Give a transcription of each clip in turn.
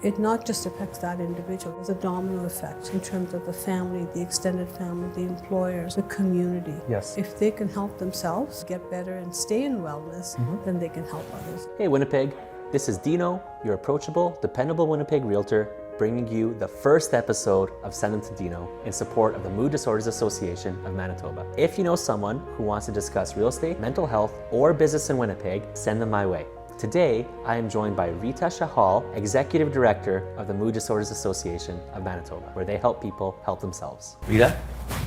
it not just affects that individual. There's a domino effect in terms of the family, the extended family, the employers, the community. Yes. If they can help themselves get better and stay in wellness, then they can help others. Hey Winnipeg, this is Dino, your approachable, dependable Winnipeg realtor, bringing you the first episode of Send Them to Dino in support of the Mood Disorders Association of Manitoba. If you know someone who wants to discuss real estate, mental health, or business in Winnipeg, send them my way. Today, I am joined by Rita Chahal, Executive Director of the Mood Disorders Association of Manitoba, where they help people help themselves. Rita,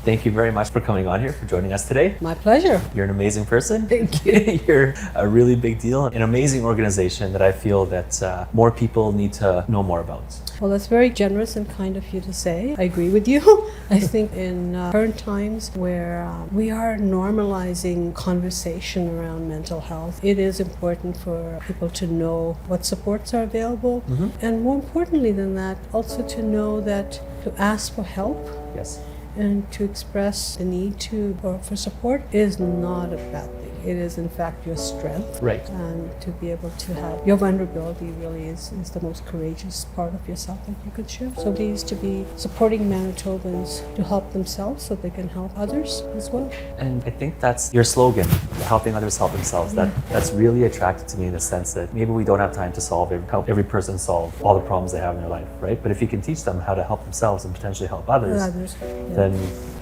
thank you very much for coming on here, for joining us today. My pleasure. You're an amazing person. Thank you. You're a really big deal, an amazing organization that I feel that more people need to know more about. Well, that's very generous and kind of you to say. I agree with you. I think in current times where we are normalizing conversation around mental health, it is important for people to know what supports are available. And more importantly than that, also to know that to ask for help Yes. and to express the need for support is not a bad thing. It is in fact your strength. Right. And to be able to have your vulnerability really is the most courageous part of yourself that you could share. So these to be supporting Manitobans to help themselves so they can help others as well. And I think that's your slogan, helping others help themselves. That's really attracted to me in the sense that maybe we don't have time to help every person solve all the problems they have in their life, right? But if you can teach them how to help themselves and potentially help others, then...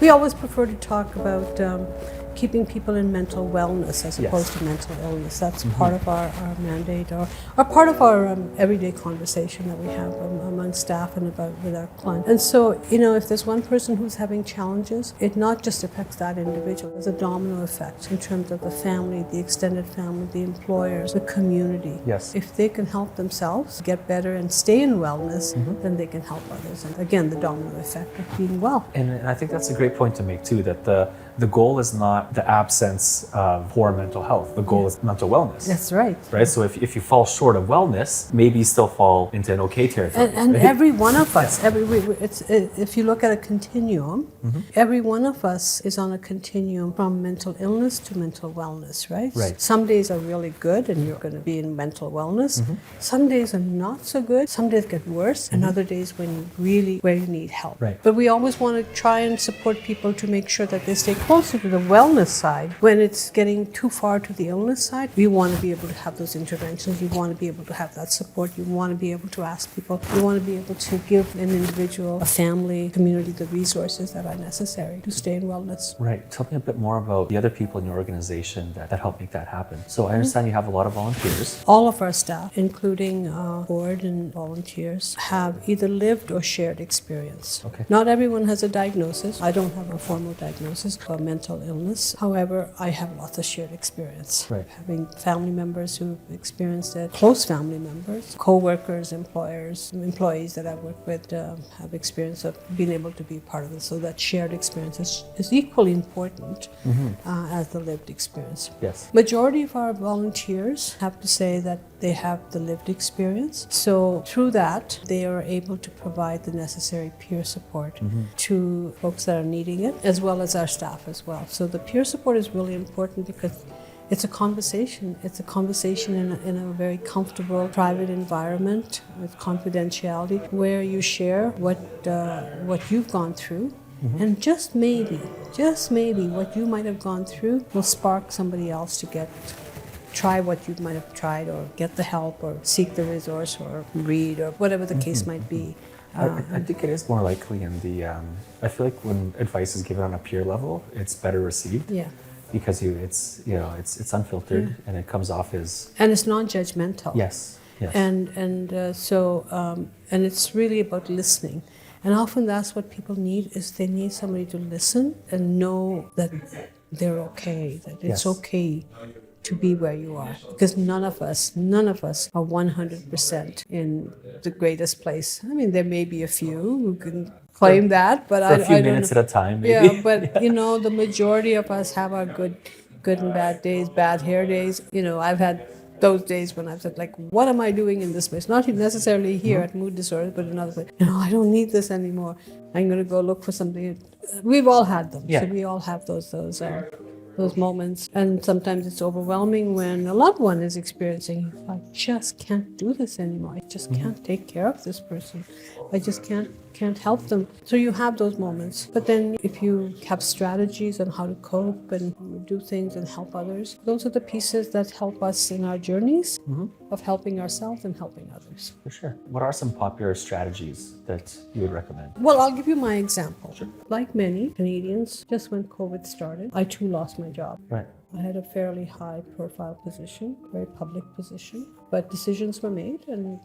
We always prefer to talk about keeping people in mental wellness as opposed to mental illness. That's part of our mandate or part of our everyday conversation that we have among staff and with our clients. And so, if there's one person who's having challenges, it not just affects that individual. There's a domino effect in terms of the family, the extended family, the employers, the community. Yes. If they can help themselves get better and stay in wellness, then they can help others. And again, the domino effect of being well. And I think that's a great point to make too, that the goal is not the absence of poor mental health. The goal is mental wellness. That's right. Right? So if you fall short of wellness, maybe you still fall into an okay territory. And right? every one of us, if you look at a continuum, every one of us is on a continuum from mental illness to mental wellness, right? Right. Some days are really good and you're going to be in mental wellness. Some days are not so good. Some days get worse, and other days where you need help. Right. But we always want to try and support people to make sure that they stay closer to the wellness side. When it's getting too far to the illness side, we want to be able to have those interventions. You want to be able to have that support. You want to be able to ask people. You want to be able to give an individual, a family, community the resources that are necessary to stay in wellness. Right. Tell me a bit more about the other people in your organization that help make that happen. So I understand you have a lot of volunteers. All of our staff, including board and volunteers, have either lived or shared experience. Okay. Not everyone has a diagnosis. I don't have a formal diagnosis for mental illness. However, I have lots of shared experience. Right. Having family members who've experienced it, close family members, co-workers, employees that I work with have experience of being able to be part of this. So that shared experience is equally important as the lived experience. Yes. Majority of our volunteers have to say that they have the lived experience. So through that, they are able to provide the necessary peer support to folks that are needing it, as well as our staff as well. So the peer support is really important because it's a conversation. It's a conversation in a very comfortable, private environment with confidentiality, where you share what you've gone through. And just maybe what you might have gone through will spark somebody else to try what you might have tried, or get the help, or seek the resource, or read, or whatever the case might be. I think it is more likely in the, I feel like when advice is given on a peer level, it's better received. Yeah. Because it's unfiltered and it comes off as... And it's non-judgmental. Yes. And it's really about listening. And often that's what people need, is they need somebody to listen and know that they're okay, that it's okay to be where you are. Because none of us are 100% in the greatest place. I mean, there may be a few who can claim that, but for a few minutes at a time, maybe. Yeah, but the majority of us have our good and bad days, bad hair days. I've had those days when I've said, like, what am I doing in this place? Not necessarily here at Mood Disorders, but another place. I don't need this anymore. I'm going to go look for something. We've all had them. Yeah. So we all have those those moments. And sometimes it's overwhelming when a loved one is experiencing, I just can't do this anymore. I just can't take care of this person. I just can't help them. So you have those moments. But then if you have strategies on how to cope and do things and help others, those are the pieces that help us in our journeys of helping ourselves and helping others. For sure. What are some popular strategies that you would recommend? Well, I'll give you my example. Sure. Like many Canadians, just when COVID started, I too lost my job. Right. I had a fairly high profile position, very public position, but decisions were made, and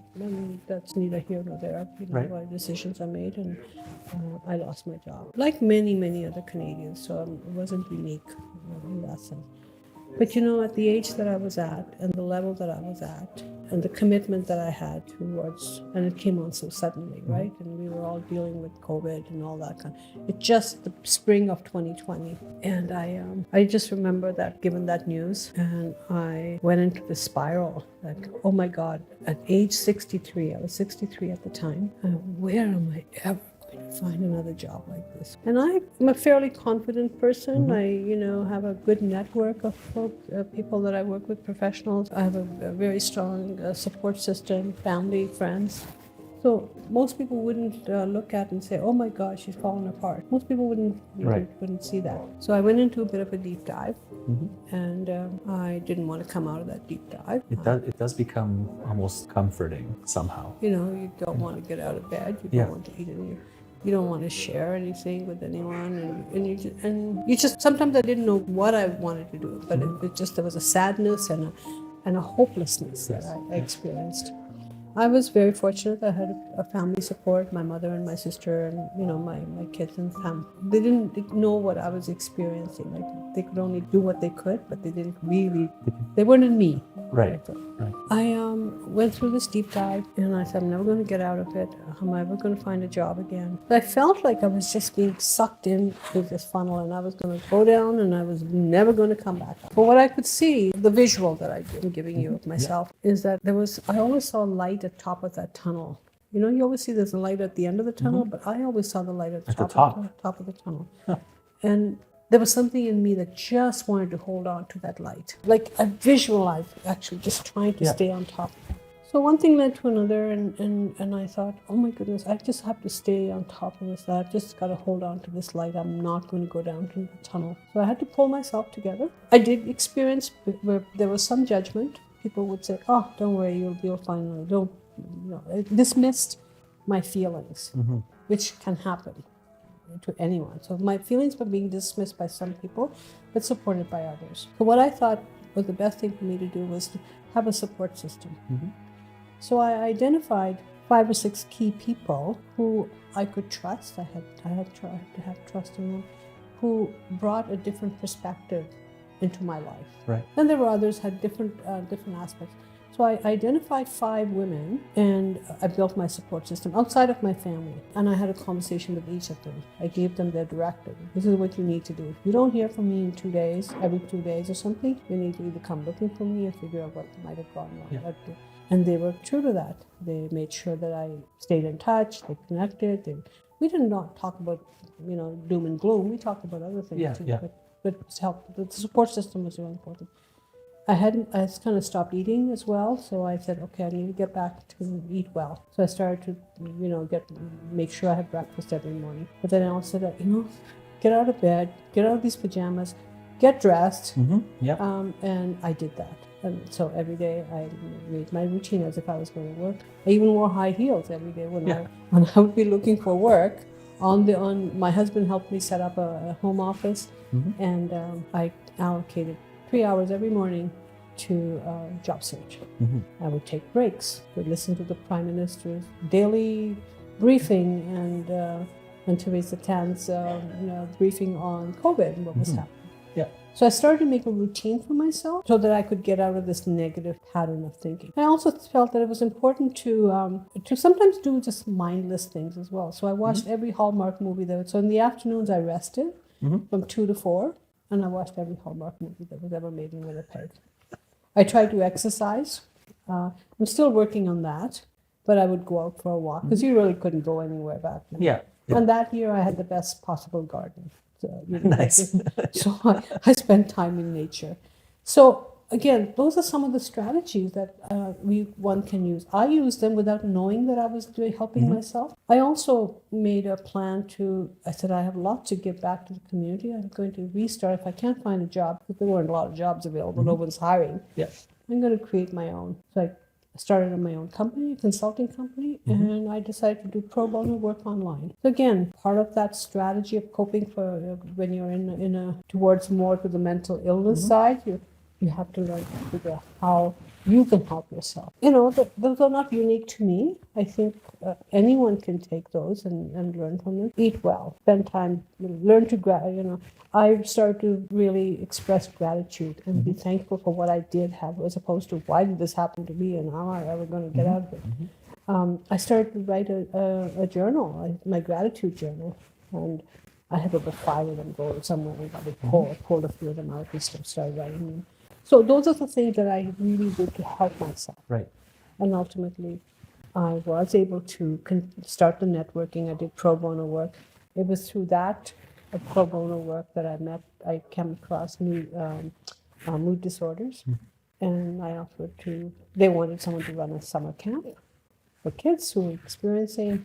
that's neither here nor there. Right. Why decisions are made, and I lost my job. Like many other Canadians, so it wasn't unique in that sense. But at the age that I was at, and the level that I was at, and the commitment that I had towards, and it came on so suddenly, right? And we were all dealing with COVID and all that It just the spring of 2020, and I just remember that, given that news, and I went into the spiral. Like, oh my God! At age 63, I was 63 at the time. Where am I ever to find another job like this? And I'm a fairly confident person. I, have a good network of people that I work with, professionals. I have a very strong support system, family, friends. So most people wouldn't look at and say, "Oh my gosh, she's fallen apart." Most people wouldn't see that. So I went into a bit of a deep dive, and I didn't want to come out of that deep dive. It does become almost comforting somehow. You don't want to get out of bed. You don't want to eat anything. You don't want to share anything with anyone, and you just sometimes I didn't know what I wanted to do, but there was a sadness and a hopelessness that I experienced. I was very fortunate. I had a family support, my mother and my sister, and my kids and family. They didn't know what I was experiencing. Like, they could only do what they could, but they weren't in me. Right. I went through this deep dive, and I said, I'm never going to get out of it. I'm never going to find a job again. But I felt like I was just being sucked into this funnel, and I was going to go down, and I was never going to come back up. But what I could see, the visual that I'm giving you of myself, is that I always saw light at the top of that tunnel. You always see there's a light at the end of the tunnel, but I always saw the light at the top of the tunnel. Huh. And there was something in me that just wanted to hold on to that light. Like, I visualized actually just trying to stay on top. So one thing led to another, and I thought, oh my goodness, I just have to stay on top of this. I've just got to hold on to this light. I'm not going to go down to the tunnel. So I had to pull myself together. I did experience where there was some judgment. People would say, oh, don't worry, you'll find another. It dismissed my feelings, which can happen to anyone. So my feelings were being dismissed by some people, but supported by others. So what I thought was the best thing for me to do was to have a support system. So I identified 5 or 6 key people who I could trust. I had tried to have trust in them, who brought a different perspective into my life. Right. And there were others had different aspects. So I identified 5 women, and I built my support system outside of my family. And I had a conversation with each of them. I gave them their directive. This is what you need to do. If you don't hear from me in 2 days, every 2 days or something, you need to either come looking for me and figure out what might have gone wrong. Yeah. And they were true to that. They made sure that I stayed in touch, they connected. We did not talk about, doom and gloom. We talked about other things too. But it's helped. The support system was really important. I kind of stopped eating as well, so I said, okay, I need to get back to eat well. So I started to, make sure I had breakfast every morning. But then I also said, get out of bed, get out of these pajamas, get dressed. And I did that. And so every day I made my routine as if I was going to work. I even wore high heels every day when I would be looking for work. My husband helped me set up a home office, and I allocated 3 hours every morning to job search. I would take breaks, would listen to the Prime Minister's daily briefing and Theresa Tan's briefing on COVID and what was happening. So I started to make a routine for myself so that I could get out of this negative pattern of thinking. I also felt that it was important to sometimes do just mindless things as well. So I watched every Hallmark movie So in the afternoons I rested from 2 to 4, and I watched every Hallmark movie that was ever made in Winnipeg. I tried to exercise. I'm still working on that, but I would go out for a walk because you really couldn't go anywhere back then. And that year I had the best possible garden. Nice. So I spend time in nature. So again, those are some of the strategies that one can use. I used them without knowing that I was helping myself. I also made a plan I said, I have a lot to give back to the community. I'm going to restart. If I can't find a job, because there weren't a lot of jobs available, no one's hiring, Yes. I'm going to create my own. So I started my own company, a consulting company, and I decided to do pro bono work online. So again, part of that strategy of coping for when you're towards more to the mental illness side, you have to learn to figure out how you can help yourself. Those are not unique to me. I think anyone can take those and learn from them. Eat well, spend time, learn to I started to really express gratitude and be thankful for what I did have, as opposed to why did this happen to me and how am I ever going to get out of it. I started to write a journal, my gratitude journal, and I had over 5 of them go somewhere, and I pulled a few of them out and started writing them. So those are the things that I really did to help myself. Right. And ultimately, I was able to start the networking. I did pro bono work. It was through that pro bono work that I came across mood disorders. And I offered they wanted someone to run a summer camp for kids who were experiencing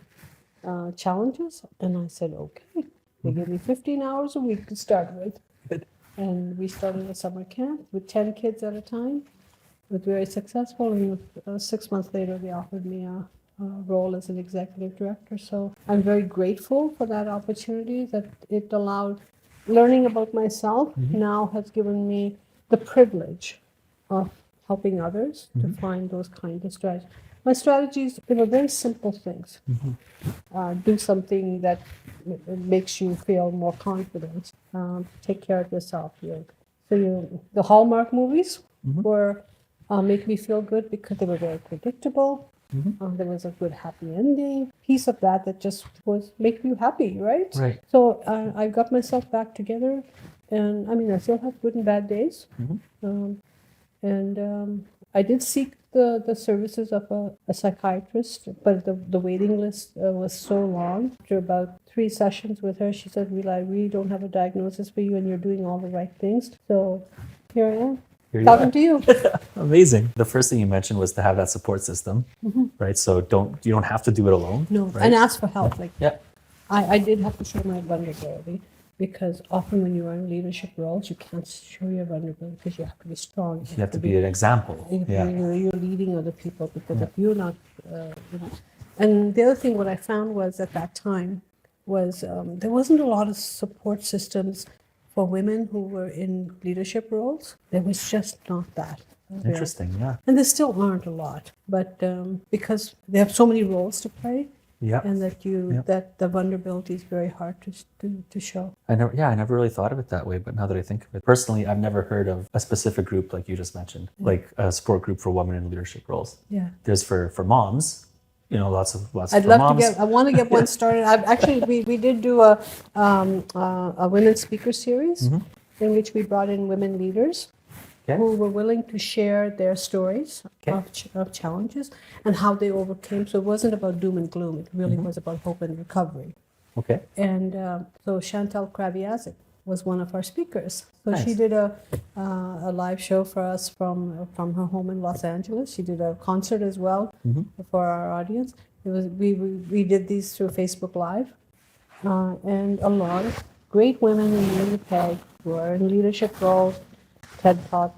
challenges. And I said, okay. They gave me 15 hours a week to start with. Good. And we started a summer camp with 10 kids at a time. It was very successful, and 6 months later, they offered me a role as an executive director. So I'm very grateful for that opportunity, that it allowed learning about myself now has given me the privilege of helping others to find those kinds of strategies. My strategies, very simple things. Do something that makes you feel more confident. Take care of yourself. The Hallmark movies were make me feel good because they were very predictable. There was a good happy ending. Piece of that just was make you happy, right? Right. So I got myself back together, and I still have good and bad days. I did seek the services of a psychiatrist, but the waiting list was so long. After about 3 sessions with her, she said, I really don't have a diagnosis for you, and you're doing all the right things. So here I am, talking to you. Amazing. The first thing you mentioned was to have that support system, right? So you don't have to do it alone. No, right? and ask for help. Yeah. I did have to show my vulnerability, because often when you are in leadership roles, you can't show your vulnerability because you have to be strong. You have to be an example. You're leading other people, because if you're not... And the other thing, what I found was at that time was there wasn't a lot of support systems for women who were in leadership roles. There was just not that. Interesting, yeah. And there still aren't a lot, but because they have so many roles to play, and that the vulnerability is very hard to show. I never really thought of it that way, but now that I think of it, personally, I've never heard of a specific group like you just mentioned, like a support group for women in leadership roles. Yeah. There's for moms, lots of I'd for love moms. I want to get one started. We did do a women speaker series in which we brought in women leaders who were willing to share their stories of challenges and how they overcame. So it wasn't about doom and gloom. It really was about hope and recovery. Okay. And so Chantal Kraviazik was one of our speakers. So Nice. she did a live show for us from her home in Los Angeles. She did a concert as well for our audience. We did these through Facebook Live, and a lot of great women in Winnipeg who are in leadership roles, TED Talk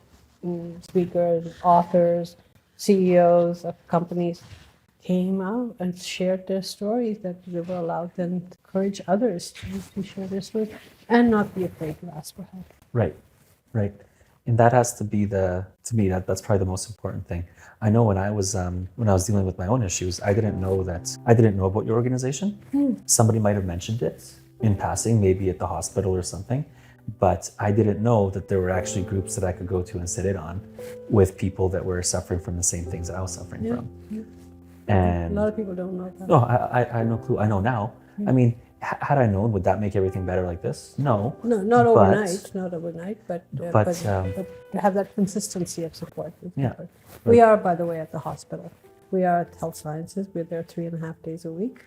speakers, authors, CEOs of companies came out and shared their stories, that they were allowed them to encourage others to share their stories and not be afraid to ask for help. Right. And that has to be to me, that's probably the most important thing. I know when I was dealing with my own issues, I didn't know about your organization. Somebody might have mentioned it in passing, maybe at the hospital or something, but I didn't know that there were actually groups that I could go to and sit in on with people that were suffering from the same things that I was suffering from. And a lot of people don't know that. No, I had no clue. I know now. I mean, had I known, would that make everything better like this? No. No, not overnight, but to have that consistency of support. We are, by the way, at the hospital. We are at Health Sciences. We're there 3.5 days a week.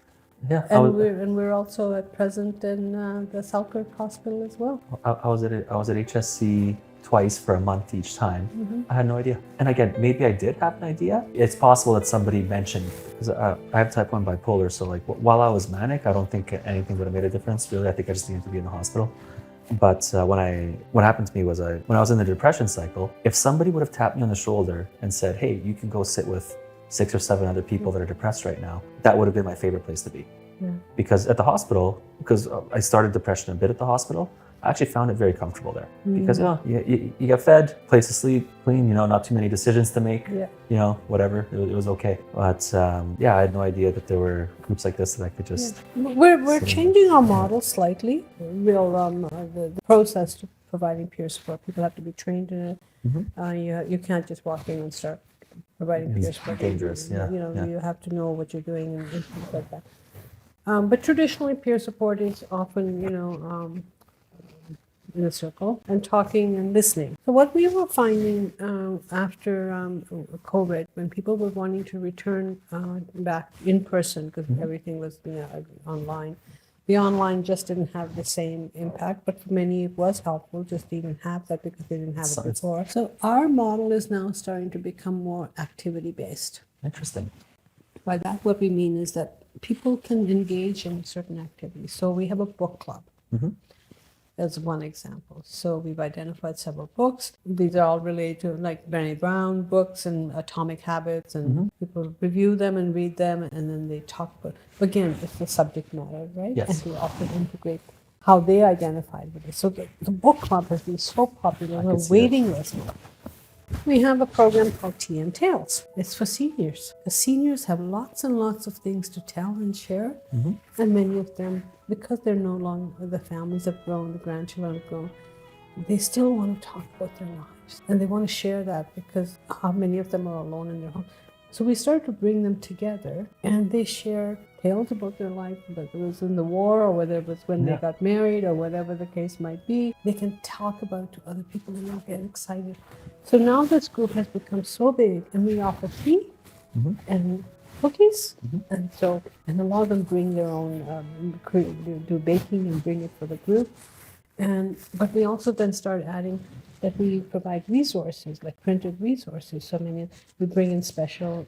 Yeah, And we're also at present in the Selkirk Hospital as well. I was at HSC twice for a month each time. I had no idea. And again, maybe I did have an idea. It's possible that somebody mentioned, because I have type 1 bipolar, so like while I was manic, I don't think anything would have made a difference. Really, I think I just needed to be in the hospital. But what happened to me was when I was in the depression cycle, if somebody would have tapped me on the shoulder and said, hey, you can go sit with 6 or 7 other people that are depressed right now, that would have been my favorite place to be. Yeah. Because at the hospital, because I started depression a bit at the hospital, I actually found it very comfortable there. Because you get fed, place to sleep, clean, not too many decisions to make, whatever, it was okay. But I had no idea that there were groups like this that I could just... We're changing our model slightly. The process to providing peer support, people have to be trained in it. You can't just walk in and start providing peer support. Dangerous, You have to know what you're doing and things like that. But traditionally, peer support is often, in a circle and talking and listening. So what we were finding after COVID, when people were wanting to return back in person, because everything was online, the online just didn't have the same impact, but for many it was helpful just to even have that because they didn't have it before. So our model is now starting to become more activity-based. Interesting. By that, what we mean is that people can engage in certain activities. So we have a book club. As one example. So we've identified several books. These are all related to like Brené Brown books and Atomic Habits, and people review them and read them, and then they talk about, again, it's the subject matter, right? Yes. And we often integrate how they identified with it. So the book club has been so popular, a waiting list. We have a program called Tea and Tales. It's for seniors. The seniors have lots and lots of things to tell and share, and many of them, because they're no longer, the families have grown, the grandchildren have grown, they still want to talk about their lives. And they want to share that because how many of them are alone in their home. So we started to bring them together and they share tales about their life, whether it was in the war or whether it was when they got married or whatever the case might be. They can talk about it to other people and they'll get excited. So now this group has become so big and we offer tea and cookies, and a lot of them bring their own, do baking and bring it for the group. But we also then start adding that we provide resources, like printed resources. So we bring in special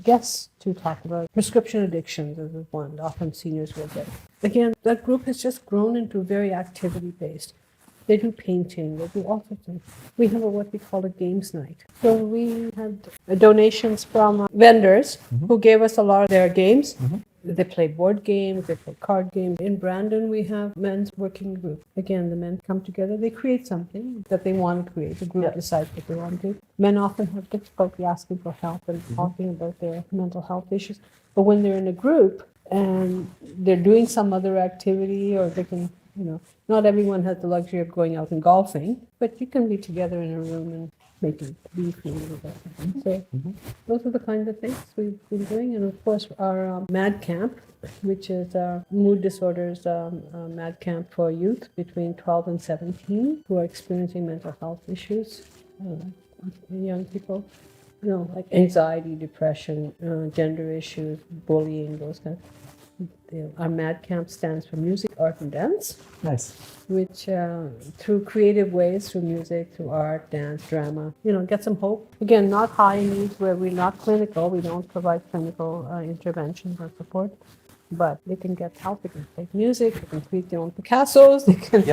guests to talk about prescription addictions as one. Often seniors will get. Again, that group has just grown into very activity-based. They do painting, they do all sorts of things. We have what we call a games night. So we had donations from vendors who gave us a lot of their games. They play board games, they play card games. In Brandon, we have men's working group. Again, the men come together, they create something that they want to create. The group decides what they want to do. Men often have difficulty asking for help and talking about their mental health issues. But when they're in a group and they're doing some other activity, or they can, not everyone has the luxury of going out and golfing, but you can be together in a room and making beef and so those are the kinds of things we've been doing. And of course our MAD camp, which is our mood disorders MAD camp for youth between 12 and 17 who are experiencing mental health issues, young people, like anxiety, depression, gender issues, bullying, those kinds. Our MAD camp stands for Music, Art, and Dance. Nice. Which, through creative ways, through music, through art, dance, drama, get some hope. Again, not high needs where we're not clinical. We don't provide clinical interventions or support, but they can get help. They can play music. They can create their own Picassos. They can,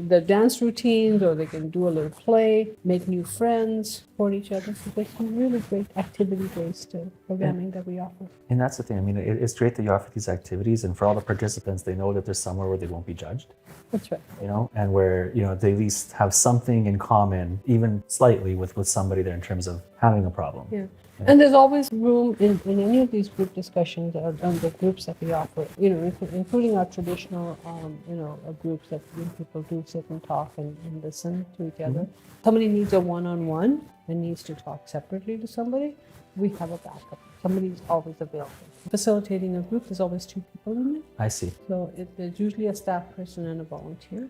the dance routines, or they can do a little play, make new friends, support each other. So there's some really great activity-based programming that we offer. And that's the thing. I mean, it's great that you offer these activities, and for all the participants, they know that there's somewhere where they won't be judged. That's right. And where, they at least have something in common, even slightly, with somebody there in terms of having a problem. Yeah. And there's always room in any of these group discussions on the groups that we offer, including our traditional, groups that people do sit and talk and listen to each other. Somebody needs a one-on-one and needs to talk separately to somebody, we have a backup. Somebody's always available. Facilitating a group, there's always 2 people in it. I see. So there's usually a staff person and a volunteer.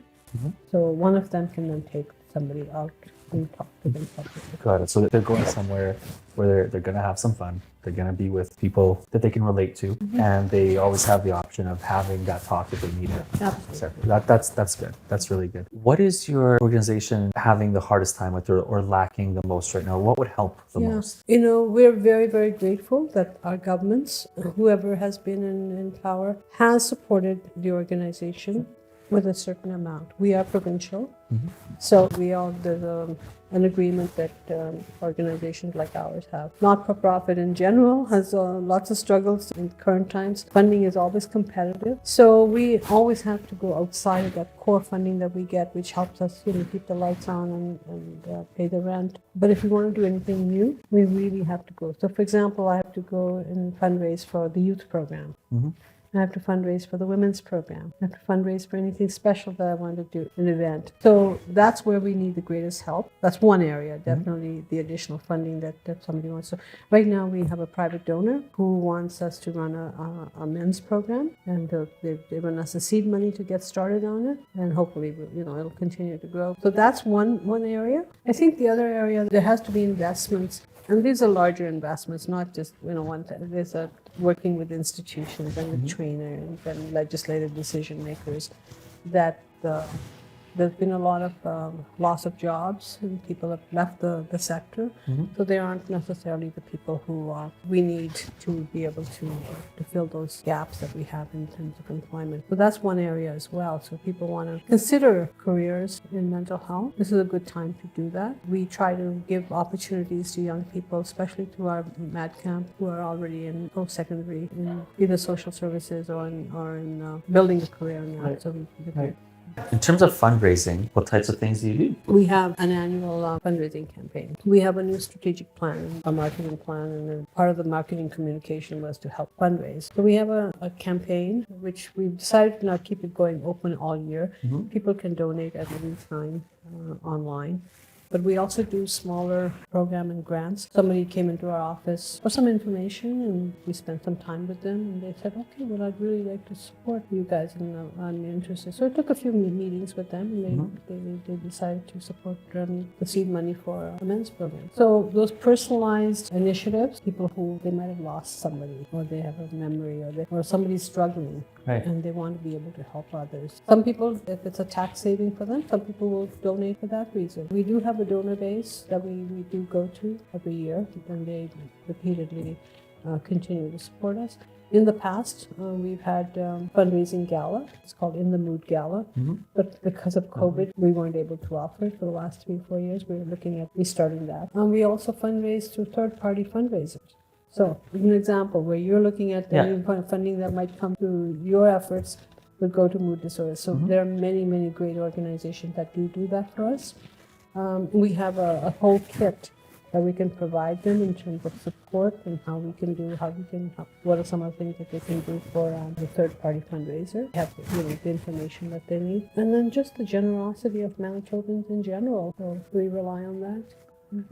So one of them can then take somebody out and talk to them publicly. Got it. So they're going somewhere where they're going to have some fun. They're going to be with people that they can relate to, and they always have the option of having that talk if they need it. Absolutely. That's good. That's really good. What is your organization having the hardest time with or lacking the most right now? What would help the most? You know, we're very, very grateful that our governments, whoever has been in power, has supported the organization with a certain amount. We are provincial, so there's an agreement that organizations like ours have. Not-for-profit in general has lots of struggles in current times. Funding is always competitive, so we always have to go outside of that core funding that we get, which helps us, keep the lights on and pay the rent. But if we want to do anything new, we really have to go. So, for example, I have to go and fundraise for the youth program. I have to fundraise for the women's program. I have to fundraise for anything special that I want to do, an event. So that's where we need the greatest help. That's one area, definitely the additional funding that somebody wants. So right now we have a private donor who wants us to run a men's program, and they've given us a seed money to get started on it, and hopefully, it'll continue to grow. So that's one area. I think the other area, there has to be investments. And these are larger investments, not just, one time. There's working with institutions and with trainers and legislative decision makers that there's been a lot of loss of jobs and people have left the sector. So they aren't necessarily the people who we need to be able to fill those gaps that we have in terms of employment. So that's one area as well. So people want to consider careers in mental health. This is a good time to do that. We try to give opportunities to young people, especially through our MAD camp, who are already in post-secondary in either social services or in building a career now. Right. So we Right. In terms of fundraising, what types of things do you do? We have an annual fundraising campaign. We have a new strategic plan, a marketing plan, and then part of the marketing communication was to help fundraise. So we have a campaign which we've decided to now keep it going open all year. People can donate at any time online. But we also do smaller program and grants. Somebody came into our office for some information, and we spent some time with them, and they said, okay, well, I'd really like to support you guys, and I'm interested. So it took a few meetings with them, and they decided to support the seed money for a men's program. So those personalized initiatives, people who they might have lost somebody, or they have a memory, or somebody's struggling, Right. and they want to be able to help others. Some people, if it's a tax saving for them, some people will donate for that reason. We do have a donor base that we do go to every year, and they repeatedly continue to support us. In the past, we've had fundraising gala. It's called In the Mood Gala. But because of COVID, we weren't able to offer it for the last 3-4 years. We were looking at restarting that. And we also fundraise through third-party fundraisers. So, an example where you're looking at any funding that might come through your efforts would go to mood disorders. So there are many, many great organizations that do that for us. We have a whole kit that we can provide them in terms of support and what are some of the things that they can do for the third-party fundraiser. They have the information that they need. And then just the generosity of Manitobans in general. So we rely on that.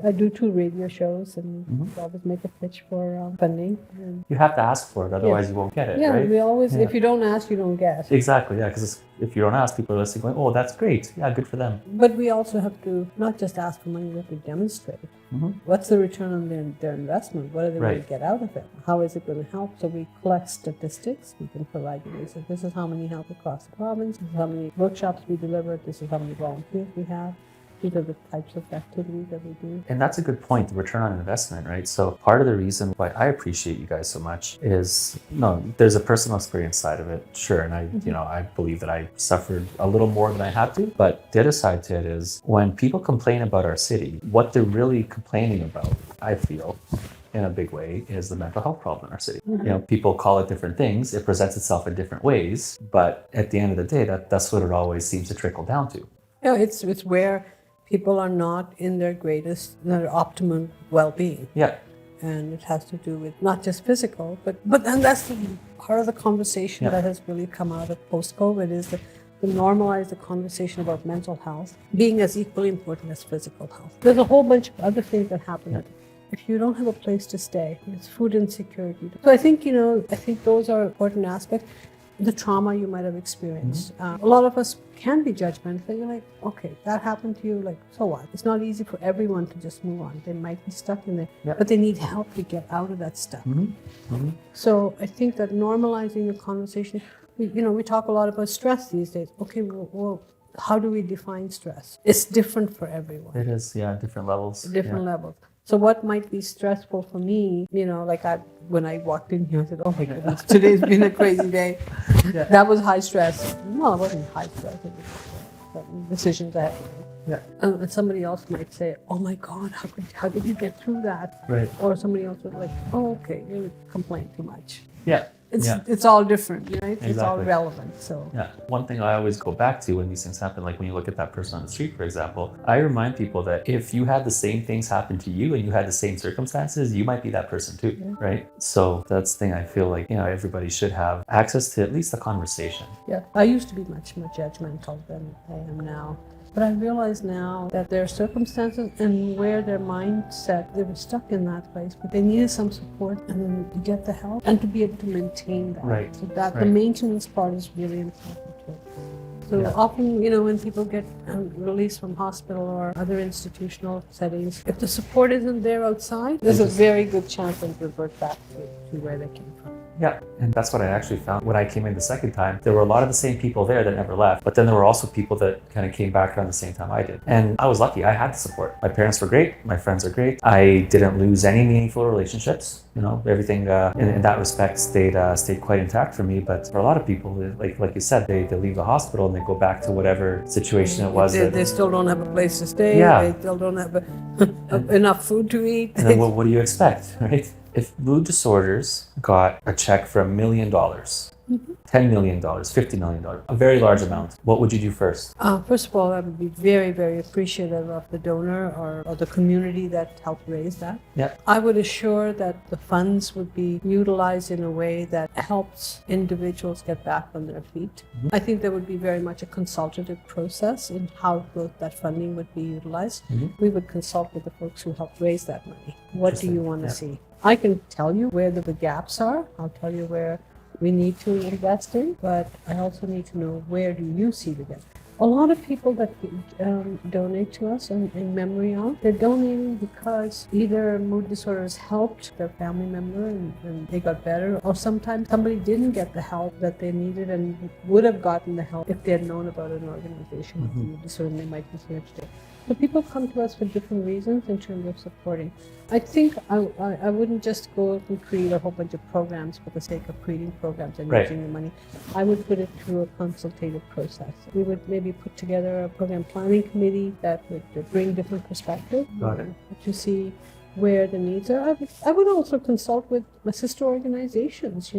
I do 2 radio shows, and always make a pitch for funding. And You have to ask for it, otherwise you won't get it, right? we always, if you don't ask, you don't get. Exactly, yeah, because if you don't ask, people are listening going, oh, that's great. Yeah, good for them. But we also have to not just ask for money, we have to demonstrate. What's the return on their investment? What are they going to get out of it? How is it going to help? So we collect statistics. We can provide you with, this is how many help across the province, this is how many workshops we delivered, this is how many volunteers we have. These are the types of activities that we do. And that's a good point, the return on investment, right? So part of the reason why I appreciate you guys so much is, there's a personal experience side of it, sure. And I believe that I suffered a little more than I had to. But the other side to it is when people complain about our city, what they're really complaining about, I feel, in a big way, is the mental health problem in our city. People call it different things. It presents itself in different ways. But at the end of the day, that's what it always seems to trickle down to. It's where people are not in their optimum well-being. Yeah. And it has to do with not just physical, but and that's part of the conversation that has really come out of post-COVID is to normalize the conversation about mental health being as equally important as physical health. There's a whole bunch of other things that happen. If you don't have a place to stay, it's food insecurity. So I think those are important aspects. the trauma you might have experienced. A lot of us can be judgmental. You're like, okay, that happened to you, like, so what? It's not easy for everyone to just move on. They might be stuck in there, but they need help to get out of that stuff. So I think that normalizing the conversation, we talk a lot about stress these days. Okay, well, how do we define stress? It's different for everyone. It is, different levels. Different levels. So what might be stressful for me, like when I walked in here, I said, oh my goodness, today's been a crazy day. That was high stress. No, it wasn't high stress. It was decisions I had to make. And somebody else might say, oh my God, how did you get through that? Right. Or somebody else was like, oh, okay, you complain too much. Yeah. It's all different, right? Exactly. It's all relevant. So one thing I always go back to when these things happen, like when you look at that person on the street, for example, I remind people that if you had the same things happen to you and you had the same circumstances, you might be that person too, right? So that's the thing I feel like, everybody should have access to at least a conversation. Yeah, I used to be much more judgmental than I am now. But I realize now that their circumstances and where their mindset, they were stuck in that place, but they needed some support and then to get the help and to be able to maintain that. Right. So that the maintenance part is really important too. So often, when people get released from hospital or other institutional settings, if the support isn't there outside, there's a very good chance they'll revert back to where they came from. Yeah, and that's what I actually found when I came in the second time. There were a lot of the same people there that never left, but then there were also people that kind of came back around the same time I did. And I was lucky, I had the support. My parents were great, my friends are great. I didn't lose any meaningful relationships. Everything in that respect stayed quite intact for me. But for a lot of people, like you said, they leave the hospital and they go back to whatever situation it was. They still don't have a place to stay. They still don't have enough food to eat. And then what do you expect, right? If mood disorders got a check for $1 million, $10 million, $50 million, a very large amount, what would you do first? First of all, I would be very, very appreciative of the donor or the community that helped raise that. Yeah. I would assure that the funds would be utilized in a way that helps individuals get back on their feet. I think there would be very much a consultative process in how that funding would be utilized. We would consult with the folks who helped raise that money. What do you want to see? I can tell you where the gaps are. I'll tell you where we need to invest in, but I also need to know, where do you see the gap? A lot of people that donate to us in memory of, they're donating because either mood disorders helped their family member and they got better, or sometimes somebody didn't get the help that they needed and would have gotten the help if they had known about an organization with mood disorder, and they might be here today. So people come to us for different reasons in terms of supporting. I think I wouldn't just go and create a whole bunch of programs for the sake of creating programs and using the money. I would put it through a consultative process. We would maybe put together a program planning committee that would bring different perspectives to see where the needs are. I would also consult with my sister organizations,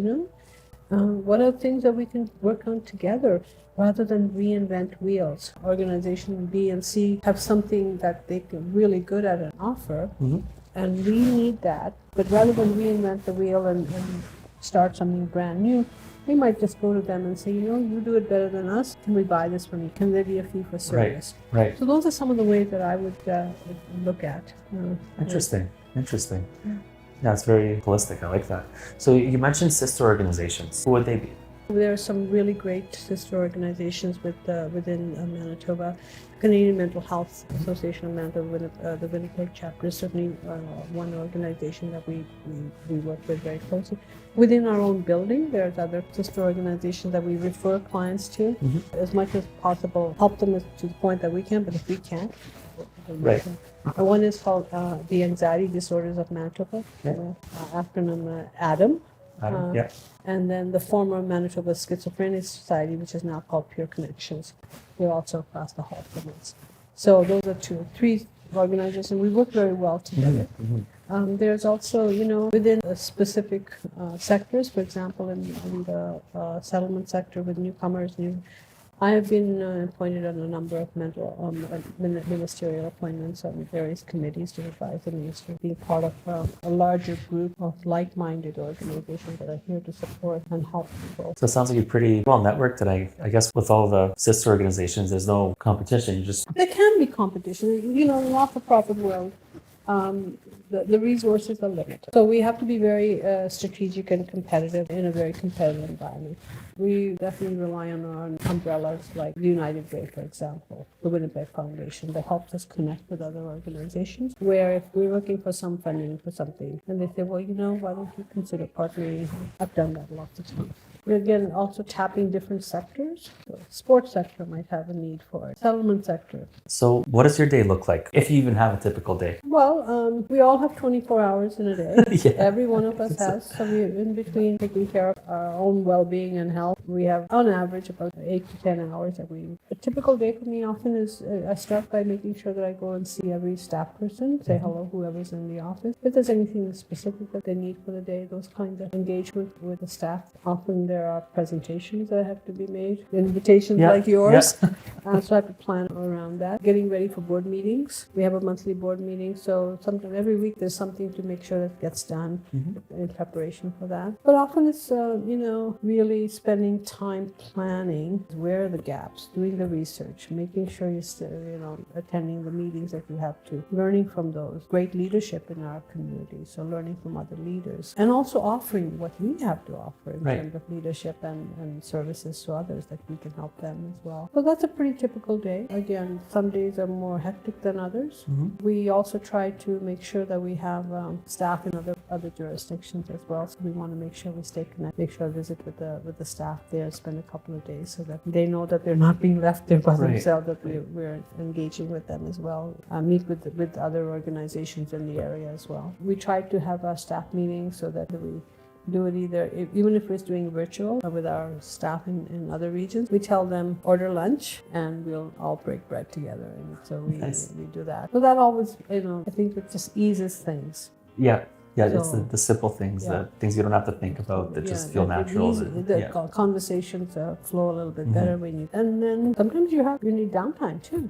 what are things that we can work on together rather than reinvent wheels. Organization B and C have something that they can really good at and offer, and we need that. But rather than reinvent the wheel and start something brand new, we might just go to them and say, you do it better than us. Can we buy this from you? Can there be a fee for service? Right. So those are some of the ways that I would look at. Interesting. Yeah, it's very holistic. I like that. So you mentioned sister organizations. Who would they be? There are some really great sister organizations within Manitoba. Canadian Mental Health Association of Manitoba, the Winnipeg chapter is certainly one organization that we work with very closely. Within our own building, there's other sister organizations that we refer clients to. As much as possible, help them to the point that we can, but if we can't, Right. One is called the Anxiety Disorders of Manitoba, acronym ADAM. And then the former Manitoba Schizophrenia Society, which is now called Pure Connections. We're also across the hall from us. So those are three organizations. We work very well together. There's also, within specific sectors, for example, in the settlement sector with newcomers, I have been appointed on a number of ministerial appointments on various committees to advise the ministry, being part of a larger group of like-minded organizations that are here to support and help people. So it sounds like you're pretty well networked, and I guess with all the sister organizations, there's no competition. There can be competition. In the not-for-profit world, the resources are limited. So we have to be very strategic and competitive in a very competitive environment. We definitely rely on our umbrellas like the United Way, for example, the Winnipeg Foundation, that helps us connect with other organizations, where if we're looking for some funding for something, and they say, well, why don't you consider partnering? I've done that lots of times. We're again also tapping different sectors. So sports sector might have a need for it. Settlement sector. So what does your day look like, if you even have a typical day? Well, we all have 24 hours in a day. Yeah. Every one of us has. So we're in between taking care of our own well-being and health. We have, on average, about 8 to 10 hours that we. A typical day for me often is I start by making sure that I go and see every staff person, say hello, whoever's in the office. If there's anything specific that they need for the day, those kinds of engagement with the staff. Often there are presentations that have to be made, invitations like yours. So I have to plan around that. Getting ready for board meetings. We have a monthly board meeting, so sometimes every week there's something to make sure that gets done in preparation for that. But often it's, really spending time planning where are the gaps, doing the research, making sure you're still, attending the meetings that you have to, learning from those. Great leadership in our community, so learning from other leaders, and also offering what we have to offer in terms of leadership and services to others that we can help them as well. So that's a pretty typical day. Again, some days are more hectic than others. We also try to make sure that we have staff in other jurisdictions as well. So we want to make sure we stay connected, make sure I visit with the staff there, spend a couple of days so that they know that they're not being left there by themselves, that we're engaging with them as well. Meet with other organizations in the area as well. We try to have our staff meetings so that we do it even if we're doing virtual with our staff in other regions. We tell them order lunch and we'll all break bread together, and so we do that. So that always, I think it just eases things. Yeah, it's the simple things, things you don't have to think about that just feel natural. The conversations flow a little bit better when you. And then sometimes you need downtime too.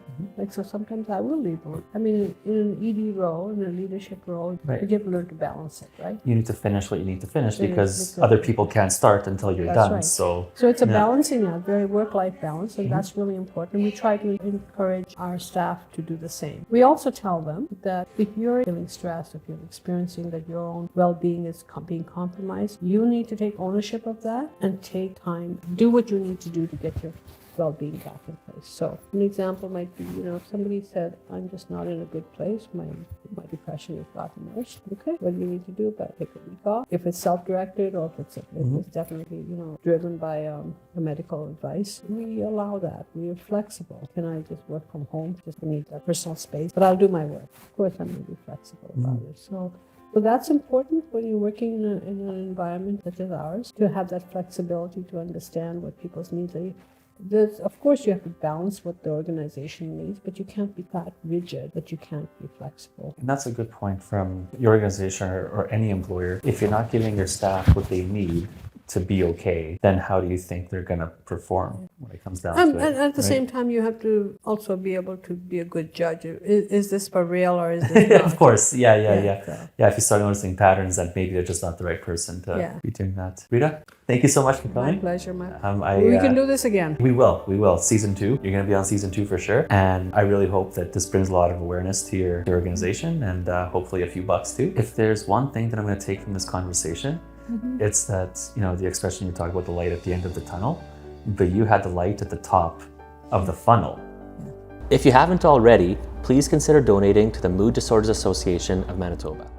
So sometimes I will leave work. I mean, in an ED role, in a leadership role, you get to learn to balance it, right? You need to finish what you need to finish because other people can't start until you're done. Right. So it's a balancing act, very work-life balance, and that's really important. We try to encourage our staff to do the same. We also tell them that if you're feeling stressed, if you're experiencing that your own well-being is being compromised, you need to take ownership of that and take time, do what you need to do to get your well-being back in place. So an example might be, if somebody said, I'm just not in a good place, my depression has gotten worse. Okay, what do you need to do about it? Take a week off. If it's self-directed or if it's definitely, driven by a medical advice, we allow that. We are flexible. Can I just work from home? Just need that personal space, but I'll do my work. Of course, I'm going to be flexible about it. So that's important when you're working in an environment such as ours, to have that flexibility to understand what people's needs are. Of course, you have to balance what the organization needs, but you can't be that rigid that you can't be flexible. And that's a good point from your organization or any employer. If you're not giving your staff what they need to be okay, then how do you think they're going to perform when it comes down to it? And at the same time, you have to also be able to be a good judge. Is this for real or is this not? Of course, yeah. So. Yeah, if you start noticing patterns that maybe they're just not the right person to be doing that. Rita, thank you so much for coming. My pleasure, Mike. We can do this again. We will. Season 2. You're going to be on season 2 for sure. And I really hope that this brings a lot of awareness to your organization and hopefully a few bucks too. If there's one thing that I'm going to take from this conversation, it's that, the expression you talk about, the light at the end of the tunnel, but you had the light at the top of the funnel. If you haven't already, please consider donating to the Mood Disorders Association of Manitoba.